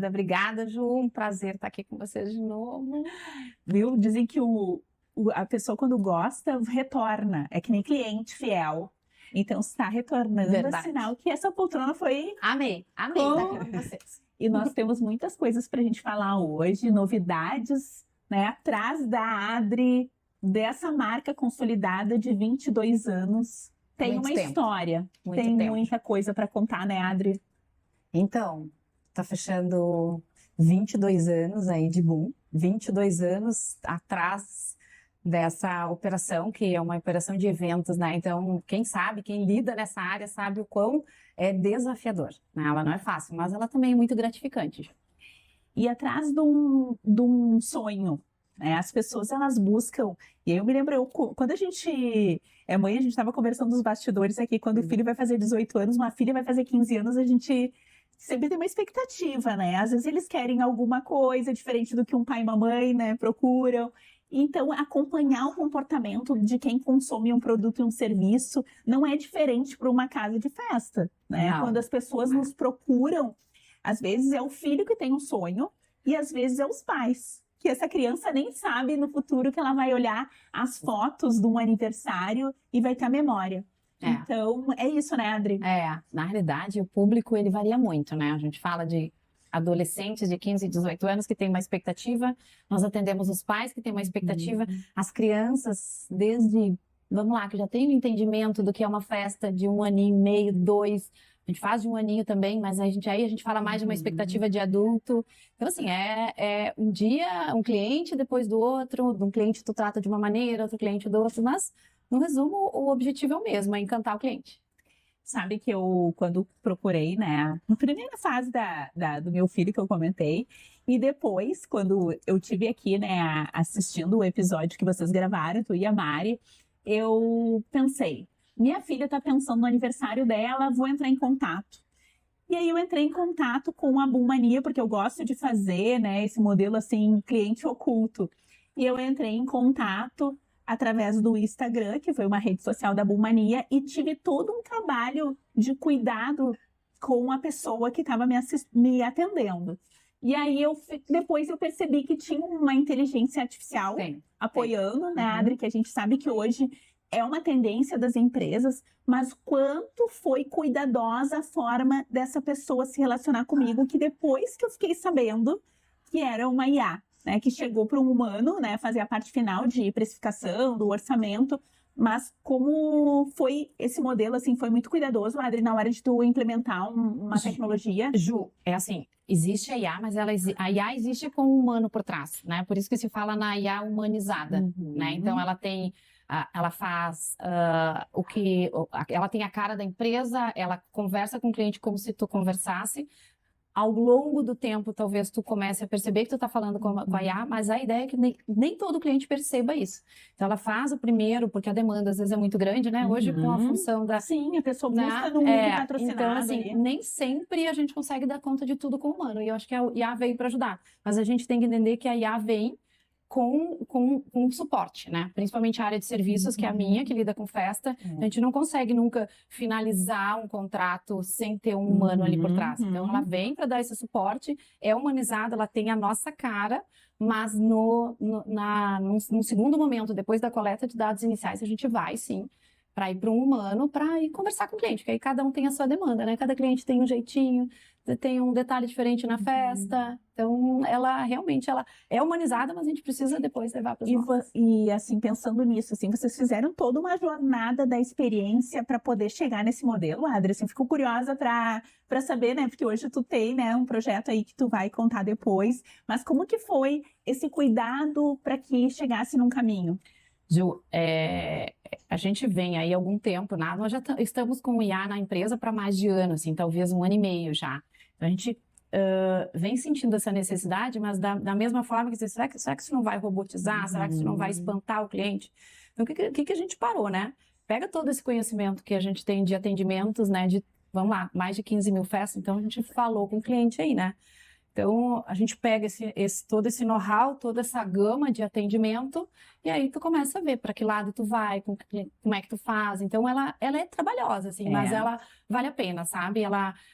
obrigada, Ju. Um prazer estar aqui com vocês de novo. Viu? Dizem que a pessoa, quando gosta, retorna. É que nem cliente fiel. Então, se está retornando, é sinal que essa poltrona foi... Amei estar aqui com vocês. E nós temos muitas coisas para a gente falar hoje, novidades, né? Atrás da Adri, dessa marca consolidada de 22 anos. Tem uma história, tem muita coisa para contar, né, Adri? Então, tá fechando 22 anos aí de Boom, 22 anos atrás dessa operação, que é uma operação de eventos, né? Então, quem sabe, quem lida nessa área sabe o quão é desafiador, né? Ela não é fácil, mas ela também é muito gratificante. E atrás de um sonho, né? As pessoas, elas buscam... E aí eu me lembro, quando a gente é mãe, a gente estava conversando nos bastidores aqui, quando o filho vai fazer 18 anos, uma filha vai fazer 15 anos, a gente sempre tem uma expectativa, né? Às vezes eles querem alguma coisa diferente do que um pai e uma mãe, né, procuram. Então, acompanhar o comportamento de quem consome um produto e um serviço não é diferente para uma casa de festa, né? Não. Quando as pessoas nos procuram, às vezes é o filho que tem um sonho e às vezes é os pais, que essa criança nem sabe no futuro que ela vai olhar as fotos de um aniversário e vai ter a memória. Então, é isso, né, Adri? Na realidade, o público, ele varia muito, né? A gente fala de adolescentes de 15 e 18 anos que têm uma expectativa, nós atendemos os pais que têm uma expectativa, as crianças desde, vamos lá, que já tem um entendimento do que é uma festa de 1 aninho e meio, 2, a gente faz de 1 aninho também, mas aí a gente fala mais de uma expectativa de adulto. Então, assim, um dia um cliente, depois do outro, de um cliente tu trata de uma maneira, outro cliente do outro, mas, no resumo, o objetivo é o mesmo, é encantar o cliente. Sabe que eu, quando procurei, né, na primeira fase do meu filho que eu comentei, e depois, quando eu tive aqui, né, assistindo o episódio que vocês gravaram, tu e a Mari, eu pensei, minha filha tá pensando no aniversário dela, vou entrar em contato. E aí eu entrei em contato com a Boom Mania, porque eu gosto de fazer, né, esse modelo, assim, cliente oculto. E eu entrei em contato através do Instagram, que foi uma rede social da Boom Mania, e tive todo um trabalho de cuidado com a pessoa que estava me atendendo. E aí, depois eu percebi que tinha uma inteligência artificial apoiando, né, Adri, que a gente sabe que hoje é uma tendência das empresas, mas quanto foi cuidadosa a forma dessa pessoa se relacionar comigo, que depois que eu fiquei sabendo que era uma IA, né, que chegou para um humano, né, fazer a parte final de precificação, do orçamento, mas como foi esse modelo, assim, foi muito cuidadoso, Adri, na hora de tu implementar uma tecnologia? Ju, é assim, existe a IA, mas a IA existe com o humano por trás, né, por isso que se fala na IA humanizada, né, então ela faz ela tem a cara da empresa, ela conversa com o cliente como se tu conversasse. Ao longo do tempo, talvez tu comece a perceber que tu está falando com a IA, mas a ideia é que nem todo cliente perceba isso. Então, ela faz o primeiro, porque a demanda às vezes é muito grande, né? Hoje, com a função da... Sim, a pessoa busca no mundo patrocinado. Então, assim, nem sempre a gente consegue dar conta de tudo com o humano. E eu acho que a IA veio para ajudar. Mas a gente tem que entender que a IA vem com suporte, né? Principalmente a área de serviços, que é a minha, que lida com festa. A gente não consegue nunca finalizar um contrato sem ter um humano ali por trás. Então, ela vem para dar esse suporte, é humanizada, ela tem a nossa cara, mas no segundo momento, depois da coleta de dados iniciais, a gente vai, sim, para ir para um humano, para ir conversar com o cliente, porque aí cada um tem a sua demanda, né? Cada cliente tem um jeitinho, tem um detalhe diferente na festa. Então, ela realmente é humanizada, mas a gente precisa depois levar para os nossos. E assim, pensando nisso, assim, vocês fizeram toda uma jornada da experiência para poder chegar nesse modelo, Adri? Assim, fico curiosa para saber, né? Porque hoje tu tem, né, um projeto aí que tu vai contar depois, mas como que foi esse cuidado para que chegasse num caminho? Ju, a gente vem aí há algum tempo, né? Nós já estamos com o IA na empresa para mais de ano, assim, talvez 1 ano e meio já. Então, a gente vem sentindo essa necessidade, mas da mesma forma que será que isso não vai robotizar? Será que isso não vai espantar o cliente? Então, o que a gente parou, né? Pega todo esse conhecimento que a gente tem de atendimentos, né? Vamos lá, mais de 15 mil festas, então a gente falou com o cliente aí, né? Então, a gente pega todo esse know-how, toda essa gama de atendimento, e aí tu começa a ver para que lado tu vai, como é que tu faz. Então, ela é trabalhosa, assim, mas ela vale a pena, sabe?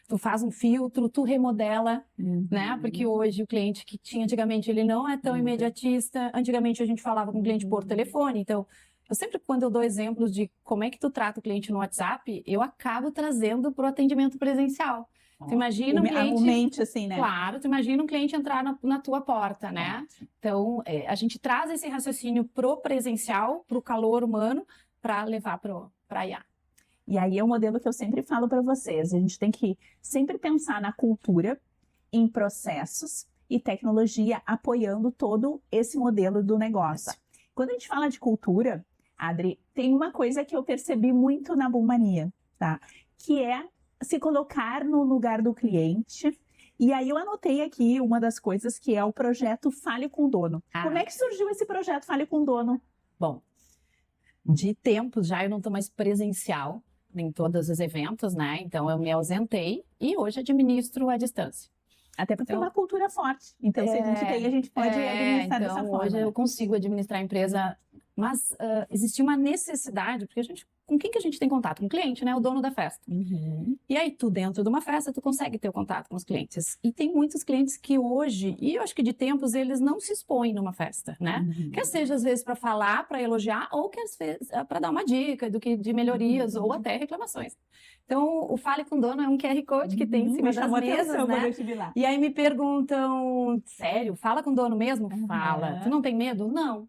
Tu faz um filtro, tu remodela, né? Porque hoje o cliente que tinha antigamente, ele não é tão imediatista. Antigamente a gente falava com o cliente por telefone, então... Eu sempre, quando eu dou exemplos de como é que tu trata o cliente no WhatsApp, eu acabo trazendo para o atendimento presencial. Tu imagina um cliente... Argumente, assim, né? Claro, tu imagina um cliente entrar na tua porta, né? Então, a gente traz esse raciocínio pro presencial, pro calor humano, para levar para IA. E aí é um modelo que eu sempre falo para vocês. A gente tem que sempre pensar na cultura, em processos e tecnologia apoiando todo esse modelo do negócio. Quando a gente fala de cultura, Adri, tem uma coisa que eu percebi muito na Boomania, tá? Que é se colocar no lugar do cliente. E aí eu anotei aqui uma das coisas que é o projeto Fale com o Dono. Como é que surgiu esse projeto Fale com o Dono? Bom, de tempos já eu não estou mais presencial em todos os eventos, né? Então eu me ausentei e hoje administro à distância. Até porque é uma cultura forte. Então, se a gente tem, a gente pode administrar dessa forma. Hoje eu consigo administrar a empresa, mas existia uma necessidade, porque com quem que a gente tem contato? Com o cliente, né? O dono da festa. E aí, tu dentro de uma festa, tu consegue ter o contato com os clientes. E tem muitos clientes que hoje, e eu acho que de tempos, eles não se expõem numa festa, né? Quer seja, às vezes, para falar, para elogiar, ou quer seja, para dar uma dica de melhorias, ou até reclamações. Então, o Fale com o Dono é um QR Code que tem em cima das mesas, né? E aí me perguntam, sério, fala com o dono mesmo? Fala. Tu não tem medo? Não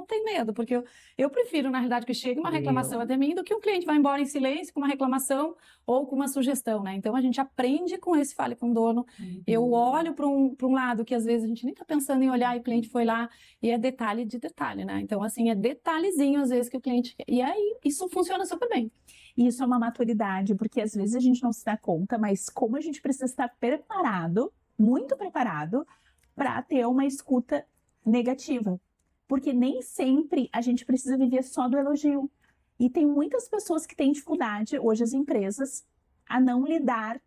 tenho medo, porque eu prefiro, na realidade, que chegue uma reclamação até mim do que um cliente vá embora em silêncio com uma reclamação ou com uma sugestão, né? Então, a gente aprende com esse Fale com o Dono. Eu olho para um lado que, às vezes, a gente nem está pensando em olhar e o cliente foi lá e é detalhe de detalhe, né? Então, assim, é detalhezinho, às vezes, que o cliente quer. E aí, isso funciona super bem. Isso é uma maturidade, porque às vezes a gente não se dá conta, mas como a gente precisa estar preparado, muito preparado, para ter uma escuta negativa. Porque nem sempre a gente precisa viver só do elogio. E tem muitas pessoas que têm dificuldade, hoje as empresas, a não lidar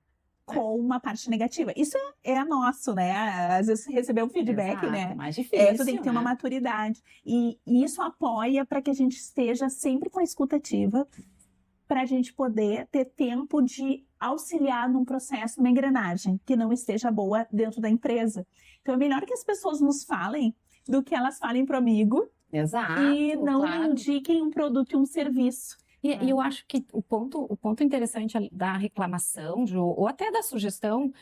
com uma parte negativa. Isso é nosso, né? Às vezes receber um feedback, Exato, né? Mais difícil, tu tem que ter uma maturidade. E isso apoia para que a gente esteja sempre com a escuta ativa, para a gente poder ter tempo de auxiliar num processo, numa engrenagem que não esteja boa dentro da empresa. Então, é melhor que as pessoas nos falem do que elas falem para o amigo. Exato, E não me indiquem um produto e um serviço. E eu acho que o ponto interessante da reclamação, Ju, ou até da sugestão,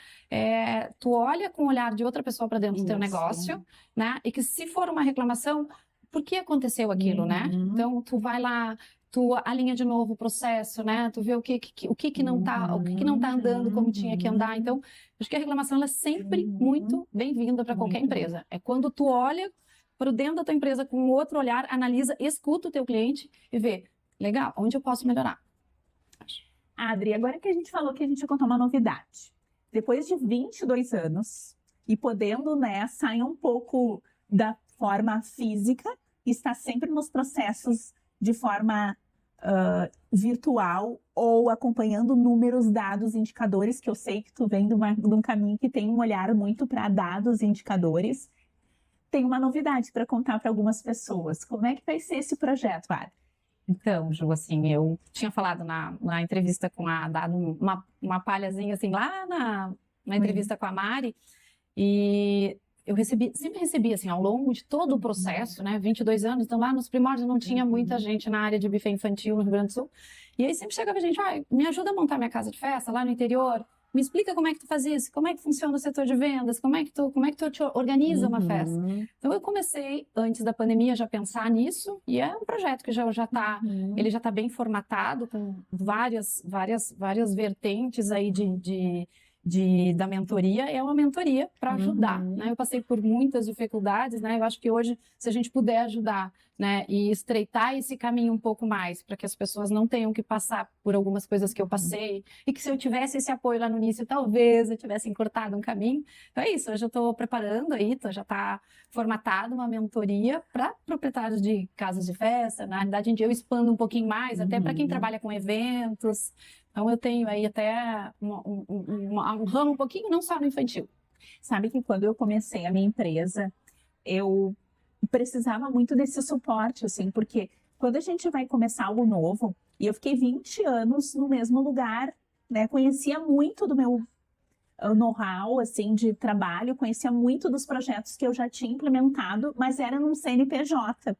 tu olha com o olhar de outra pessoa para dentro do teu negócio, né? E que se for uma reclamação, por que aconteceu aquilo, né? Então, tu vai lá, tu alinha de novo o processo, né? Tu vê o que não tá andando como tinha que andar. Então, acho que a reclamação ela é sempre muito bem-vinda para qualquer empresa. É quando tu olha para dentro da tua empresa com outro olhar, analisa, escuta o teu cliente e vê, legal, onde eu posso melhorar? Adri, agora que a gente falou que a gente ia contar uma novidade. Depois de 22 anos e podendo, né, sair um pouco da forma física, estar sempre nos processos de forma virtual ou acompanhando números, dados, indicadores, que eu sei que tu vem de um caminho que tem um olhar muito para dados e indicadores. Tem uma novidade para contar para algumas pessoas. Como é que vai ser esse projeto, Adri? Então, Ju, assim, eu tinha falado na entrevista dado uma palhazinha, assim, lá na entrevista com a Mari, e eu sempre recebi, assim, ao longo de todo o processo, né, 22 anos, então lá nos primórdios não tinha muita gente na área de buffet infantil no Rio Grande do Sul, e aí sempre chegava gente, me ajuda a montar minha casa de festa lá no interior, me explica como é que tu faz isso, como é que funciona o setor de vendas, como é que tu te organiza uma festa. Então eu comecei, antes da pandemia, já pensar nisso, e é um projeto que ele já tá bem formatado, com várias vertentes aí da mentoria. É uma mentoria para ajudar, né? Eu passei por muitas dificuldades, né? Eu acho que hoje, se a gente puder ajudar, né, e estreitar esse caminho um pouco mais, para que as pessoas não tenham que passar por algumas coisas que eu passei, e que se eu tivesse esse apoio lá no início, talvez eu tivesse encurtado um caminho. Então é isso, hoje eu estou preparando aí, já está formatado uma mentoria para proprietários de casas de festa. Na realidade, eu expando um pouquinho mais, até para quem trabalha com eventos. Então eu tenho aí até um ramo um pouquinho, não só no infantil. Sabe que quando eu comecei a minha empresa, eu precisava muito desse suporte, assim, porque quando a gente vai começar algo novo, e eu fiquei 20 anos no mesmo lugar, né? Conhecia muito do meu know-how, assim, de trabalho, conhecia muito dos projetos que eu já tinha implementado, mas era num CNPJ,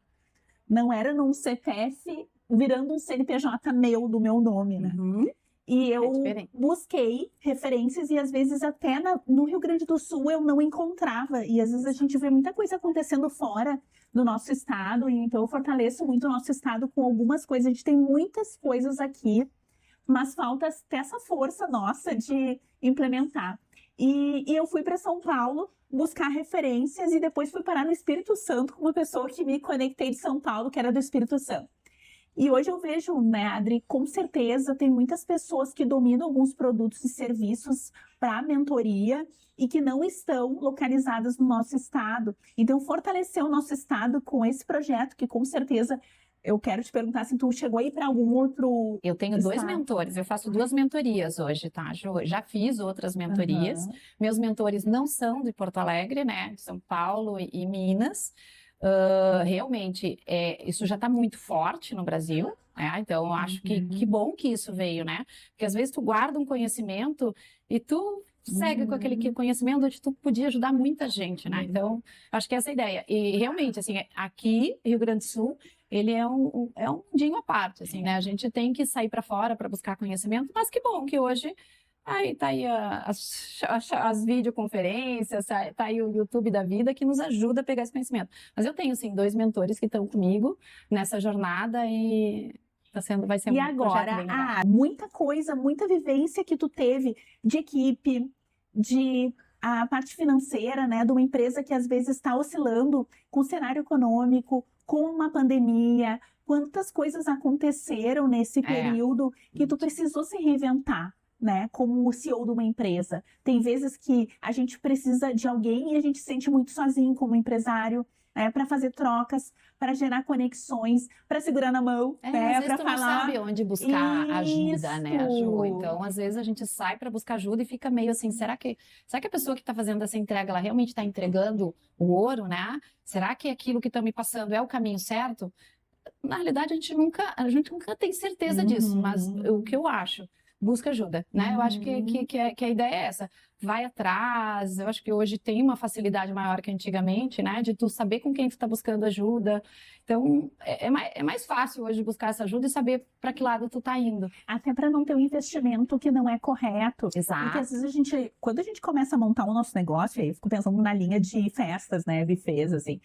não era num CPF virando um CNPJ meu, do meu nome, né? Uhum. E É eu diferente. busquei referências e às vezes até no Rio Grande do Sul eu não encontrava. E às vezes a gente vê muita coisa acontecendo fora do nosso estado, e então eu fortaleço muito o nosso estado com algumas coisas. A gente tem muitas coisas aqui, mas falta até essa força nossa de implementar. E eu fui para São Paulo buscar referências e depois fui parar no Espírito Santo com uma pessoa que me conectei de São Paulo, que era do Espírito Santo. E hoje eu vejo, né, Adri, com certeza tem muitas pessoas que dominam alguns produtos e serviços para mentoria e que não estão localizadas no nosso estado. Então, fortalecer o nosso estado com esse projeto, que com certeza eu quero te perguntar se tu chegou aí para algum outro. Eu tenho 2 estado. mentores, eu faço 2 mentorias hoje, tá, Jo? Já fiz outras mentorias. Aham. Meus mentores não são de Porto Alegre, né? De São Paulo e Minas. Realmente, isso já está muito forte no Brasil, né? Então, eu acho que bom que isso veio, né? Porque às vezes tu guarda um conhecimento e tu segue com aquele conhecimento onde tu podia ajudar muita gente, né? Então, acho que essa é a ideia. E realmente, assim, aqui, Rio Grande do Sul, ele é um mundinho à parte, assim, né? A gente tem que sair para fora para buscar conhecimento, mas que bom que hoje tá aí as videoconferências, tá aí o YouTube da vida que nos ajuda a pegar esse conhecimento. Mas eu tenho, assim, 2 mentores que estão comigo nessa jornada e vai ser E um projeto bem legal. agora, muita coisa, muita vivência que tu teve de equipe, de a parte financeira, né, de uma empresa que às vezes está oscilando com o cenário econômico, com uma pandemia. Quantas coisas aconteceram nesse período que tu precisou se reinventar, né, como o CEO de uma empresa. Tem vezes que a gente precisa de alguém e a gente se sente muito sozinho como empresário, né, para fazer trocas, para gerar conexões, para segurar na mão, né, Às vezes para tu não falar. sabe onde buscar ajuda, né, Ju? Isso. Então, às vezes a gente sai para buscar ajuda e fica meio assim, será que a pessoa que está fazendo essa entrega, ela realmente está entregando o ouro, né? Será que aquilo que estão me passando é o caminho certo? Na realidade, a gente nunca tem certeza disso, mas o que eu acho, busca ajuda, né? Eu acho que a ideia é essa. Vai atrás, eu acho que hoje tem uma facilidade maior que antigamente, né? De tu saber com quem tu está buscando ajuda. Então, é mais fácil hoje buscar essa ajuda e saber para que lado tu tá indo. Até para não ter um investimento que não é correto. Exato. Porque às vezes quando a gente começa a montar o nosso negócio, aí eu fico pensando na linha de festas, né, buffets, assim,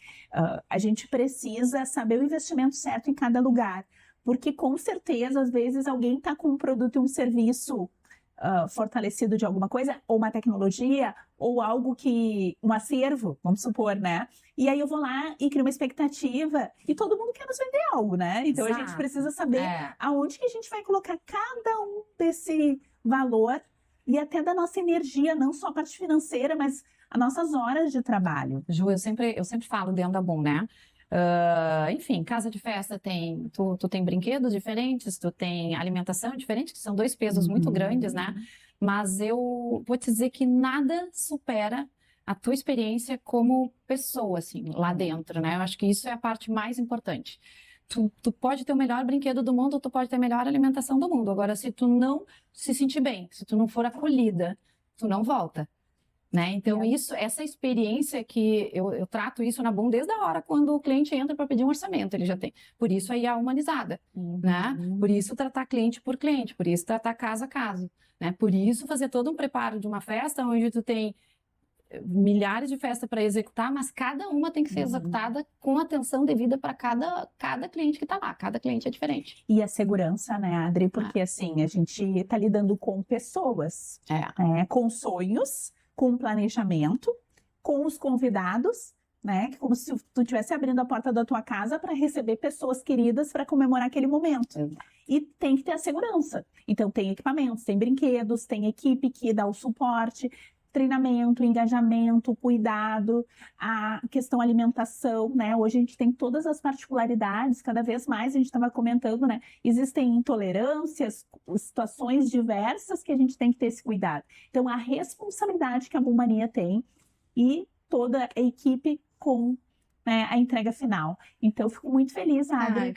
a gente precisa saber o investimento certo em cada lugar. Porque com certeza, às vezes, alguém está com um produto e um serviço fortalecido de alguma coisa, ou uma tecnologia, ou algo um acervo, vamos supor, né? E aí eu vou lá e crio uma expectativa, e todo mundo quer nos vender algo, né? Então a gente Exato. precisa saber aonde que a gente vai colocar cada um desse valor e até da nossa energia, não só a parte financeira, mas as nossas horas de trabalho. Ju, eu sempre falo dentro da Boom, né? Enfim, casa de festa tu tem brinquedos diferentes, tu tem alimentação diferente, que são 2 pesos muito grandes, né? Mas eu vou te dizer que nada supera a tua experiência como pessoa, assim, lá dentro, né? Eu acho que isso é a parte mais importante. Tu pode ter o melhor brinquedo do mundo, tu pode ter a melhor alimentação do mundo. Agora, se tu não se sentir bem, se tu não for acolhida, tu não volta. Né? Então, essa experiência que eu trato isso na Boom desde a hora quando o cliente entra para pedir um orçamento, ele já tem. Por isso aí a humanizada, né? Por isso tratar cliente por cliente, por isso tratar caso a caso, né? Por isso fazer todo um preparo de uma festa onde tu tem milhares de festas para executar, mas cada uma tem que ser executada com atenção devida para cada cliente que está lá. Cada cliente é diferente. E a segurança, né, Adri? Porque assim, a gente está lidando com pessoas, com sonhos, com planejamento, com os convidados, né? Como se tu estivesse abrindo a porta da tua casa para receber pessoas queridas para comemorar aquele momento. E tem que ter a segurança. Então, tem equipamentos, tem brinquedos, tem equipe que dá o suporte, treinamento, engajamento, cuidado, a questão alimentação, né? Hoje a gente tem todas as particularidades, cada vez mais a gente estava comentando, né? Existem intolerâncias, situações diversas que a gente tem que ter esse cuidado. Então, a responsabilidade que a Bulmania tem e toda a equipe com, né, a entrega final. Então, eu fico muito feliz, Adri,